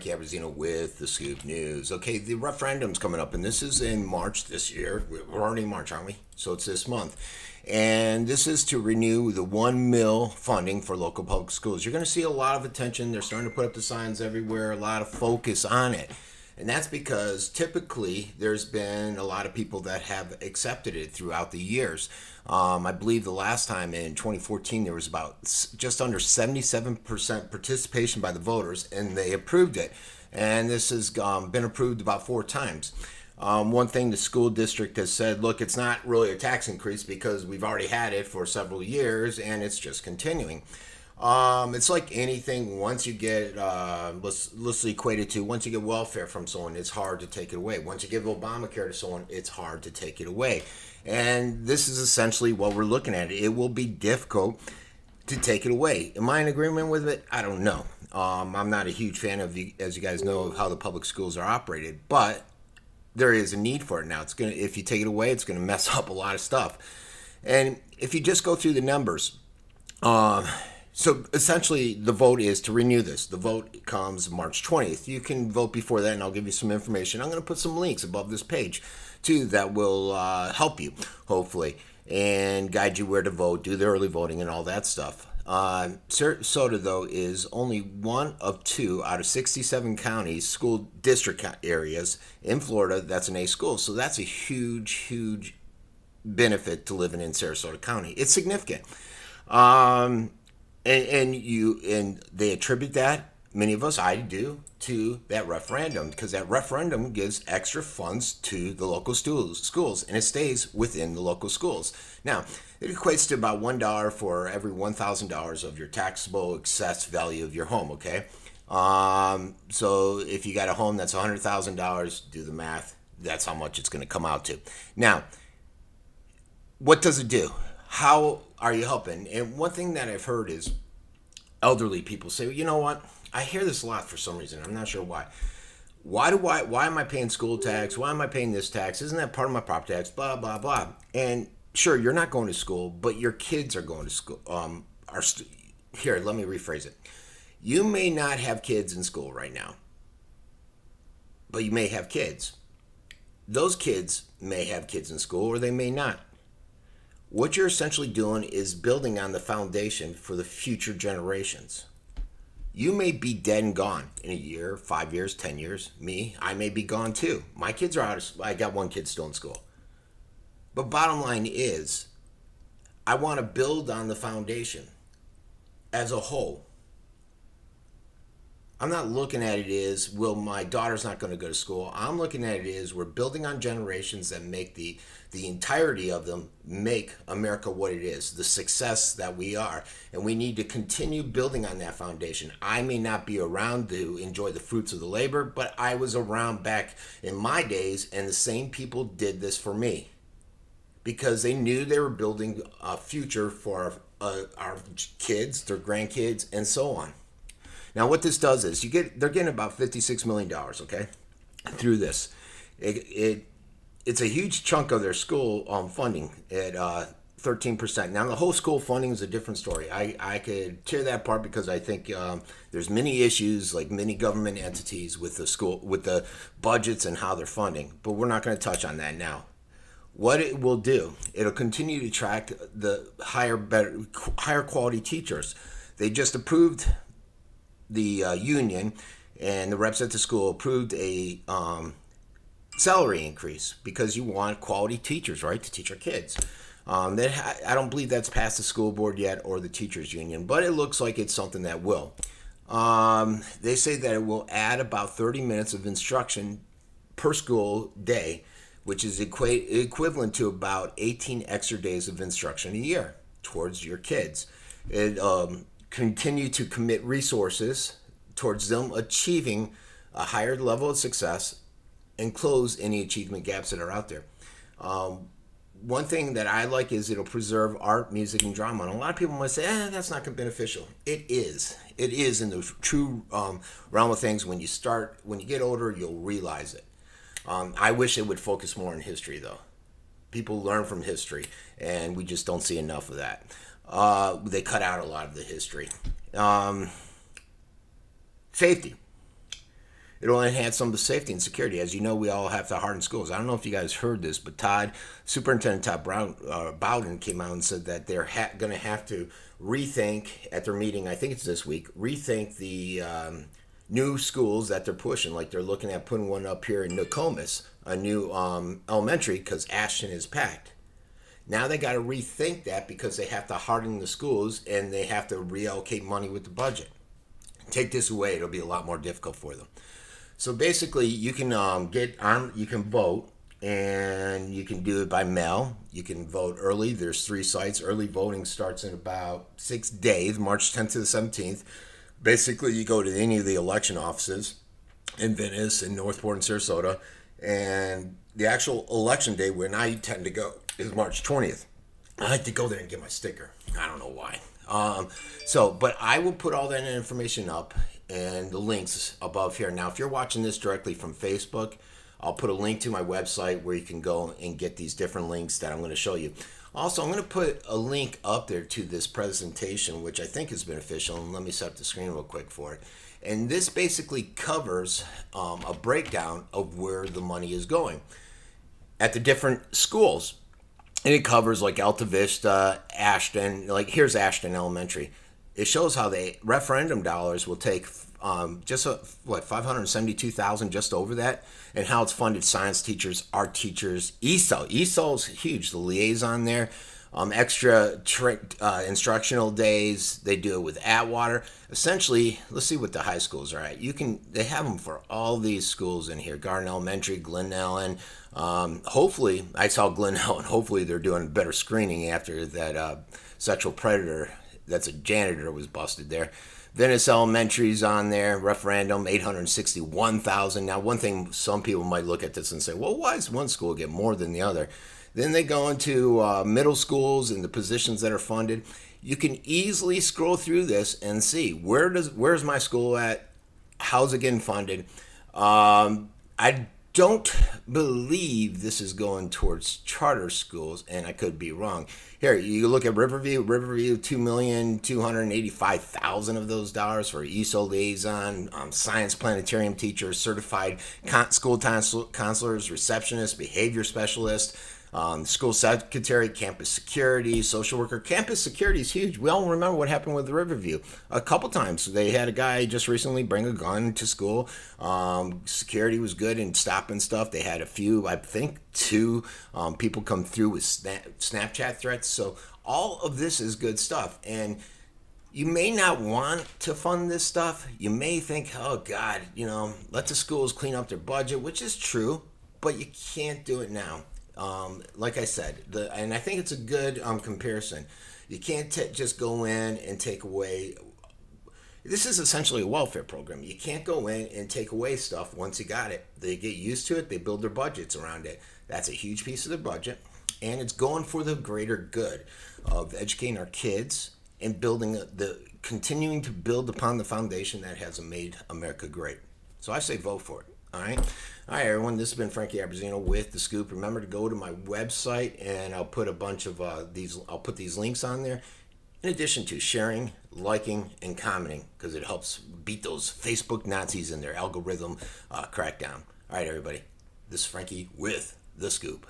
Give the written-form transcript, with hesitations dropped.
Frankie Abbruzzino with the Scoop News. Okay, the referendum's coming up, and this is in March this year. We're already in March, aren't we? So it's this month. And this is to renew the $1 million funding for local public schools. You're going to see a lot of attention. They're starting to put up the signs everywhere, a lot of focus on it. And that's because typically there's been a lot of people that have accepted it throughout the years. I believe the last time in 2014 there was about just under 77% participation by the voters, and they approved it. And this has been approved about 4 times. One thing the school district has said, look, it's not really a tax increase because we've already had it for several years and it's just continuing. It's like anything. Once you get, let's equate it to, once you get welfare from someone, it's hard to take it away. Once you give Obamacare to someone, it's hard to take it away. And this is essentially what we're looking at. It will be difficult to take it away. Am I in agreement with it? I don't know. I'm not a huge fan of, as you guys know, how the public schools are operated, but there is a need for it now. It's gonna, if you take it away, it's gonna mess up a lot of stuff. And if you just go through the numbers, so essentially the vote is to renew this. The vote comes March 20th. You can vote before that, and I'll give you some information. I'm going to put some links above this page too that will help you, hopefully, and guide you where to vote, do the early voting and all that stuff. Sarasota, though, is only one of 2 out of 67 counties, school district areas in Florida that's an A school. So that's a huge benefit to living in Sarasota County. It's significant. And they attribute that, many of us, I do, to that referendum, because that referendum gives extra funds to the local schools, and it stays within the local schools. Now, it equates to about $1 for every $1,000 of your taxable excess value of your home, okay? So if you got a home that's $100,000, do the math, that's how much it's going to come out to. Now, what does it do? How are you helping? And one thing that I've heard is elderly people say, you know what? I hear this a lot for some reason. I'm not sure why. Why am I paying school tax? Why am I paying this tax? Isn't that part of my property tax? Blah, blah, blah. And sure, you're not going to school, but your kids are going to school. Here, let me rephrase it. You may not have kids in school right now, but you may have kids. Those kids may have kids in school, or they may not. What you're essentially doing is building on the foundation for the future generations. You may be dead and gone in a year, 5 years, 10 years. Me, I may be gone too. My kids are out of school. I got one kid still in school. But bottom line is, I want to build on the foundation as a whole. I'm not looking at it as, well, my daughter's not going to go to school. I'm looking at it as, we're building on generations that make the entirety of them make America what it is, the success that we are. And we need to continue building on that foundation. I may not be around to enjoy the fruits of the labor, but I was around back in my days, and the same people did this for me because they knew they were building a future for our kids, their grandkids, and so on. Now, what this does is they're getting about $56 million, okay, through this. It's a huge chunk of their school funding at 13%. Now, the whole school funding is a different story. I could tear that apart because I think there's many issues, like many government entities with the school, with the budgets and how they're funding. But we're not going to touch on that now. What it will do, it'll continue to attract the higher quality teachers. They just approved, the union and the reps at the school approved a salary increase because you want quality teachers, right, to teach our kids. I don't believe that's passed the school board yet or the teachers union, but it looks like it's something that will. They say that it will add about 30 minutes of instruction per school day, which is equivalent to about 18 extra days of instruction a year towards your kids. It continue to commit resources towards them achieving a higher level of success and close any achievement gaps that are out there. One thing that I like is it'll preserve art, music, and drama. And a lot of people might say, that's not beneficial. It is. It is in the true realm of things. When you get older, you'll realize it. I wish it would focus more on history, though. People learn from history, and we just don't see enough of that. They cut out a lot of the history. Safety. It'll enhance some of the safety and security. As you know, we all have to harden schools. I don't know if you guys heard this, but Superintendent Bowden came out and said that they're going to have to rethink at their meeting, I think it's this week, rethink the new schools that they're pushing. Like they're looking at putting one up here in Nokomis, a new elementary, because Ashton is packed. Now they got to rethink that because they have to harden the schools and they have to reallocate money with the budget. Take this away, it'll be a lot more difficult for them. So basically, you can you can vote, and you can do it by mail. You can vote early. There's 3 sites. Early voting starts in about 6 days, March 10th to the 17th. Basically, you go to any of the election offices in Venice and Northport and Sarasota, and the actual election day, when I tend to go, is March 20th. I like to go there and get my sticker. I don't know why. But I will put all that information up and the links above here. Now, if you're watching this directly from Facebook, I'll put a link to my website where you can go and get these different links that I'm going to show you. Also, I'm going to put a link up there to this presentation, which I think is beneficial. And let me set up the screen real quick for it. And this basically covers a breakdown of where the money is going at the different schools. And it covers like Alta Vista, Ashton, like here's Ashton Elementary. It shows how the referendum dollars will take just $572,000, just over that, and how it's funded science teachers, art teachers, ESOL. ESOL's huge, the liaison there. Extra instructional days. They do it with Atwater. Essentially, let's see what the high schools are at. They have them for all these schools in here. Garden Elementary, Glen Ellen. Hopefully, I saw Glen Ellen. Hopefully, they're doing better screening after that sexual predator, that's a janitor, was busted there. Venice Elementary's on there. Referendum, $861,000. Now, one thing, some people might look at this and say, well, why does one school get more than the other? Then they go into middle schools and the positions that are funded. You can easily scroll through this and see where's my school at? How's it getting funded? I don't believe this is going towards charter schools, and I could be wrong. Here, you look at Riverview, $2,285,000 of those dollars for ESOL liaison, science planetarium teachers, certified school counselors, receptionists, behavior specialists, school secretary, campus security, social worker. Campus security is huge. We all remember what happened with Riverview. A couple times they had a guy just recently bring a gun to school. Security was good in stopping stuff. They had a few, I think 2 people come through with Snapchat threats. So all of this is good stuff. And you may not want to fund this stuff. You may think, oh God, let the schools clean up their budget, which is true, but you can't do it now. Like I said, and I think it's a good comparison. You can't just go in and take away. This is essentially a welfare program. You can't go in and take away stuff once you got it. They get used to it. They build their budgets around it. That's a huge piece of their budget, and it's going for the greater good of educating our kids and continuing to build upon the foundation that has made America great. So I say vote for it. All right, everyone. This has been Frankie Abbruzzino with The Scoop. Remember to go to my website, and I'll put a bunch of these. I'll put these links on there, in addition to sharing, liking, and commenting, because it helps beat those Facebook Nazis and their algorithm crackdown. All right, everybody. This is Frankie with The Scoop.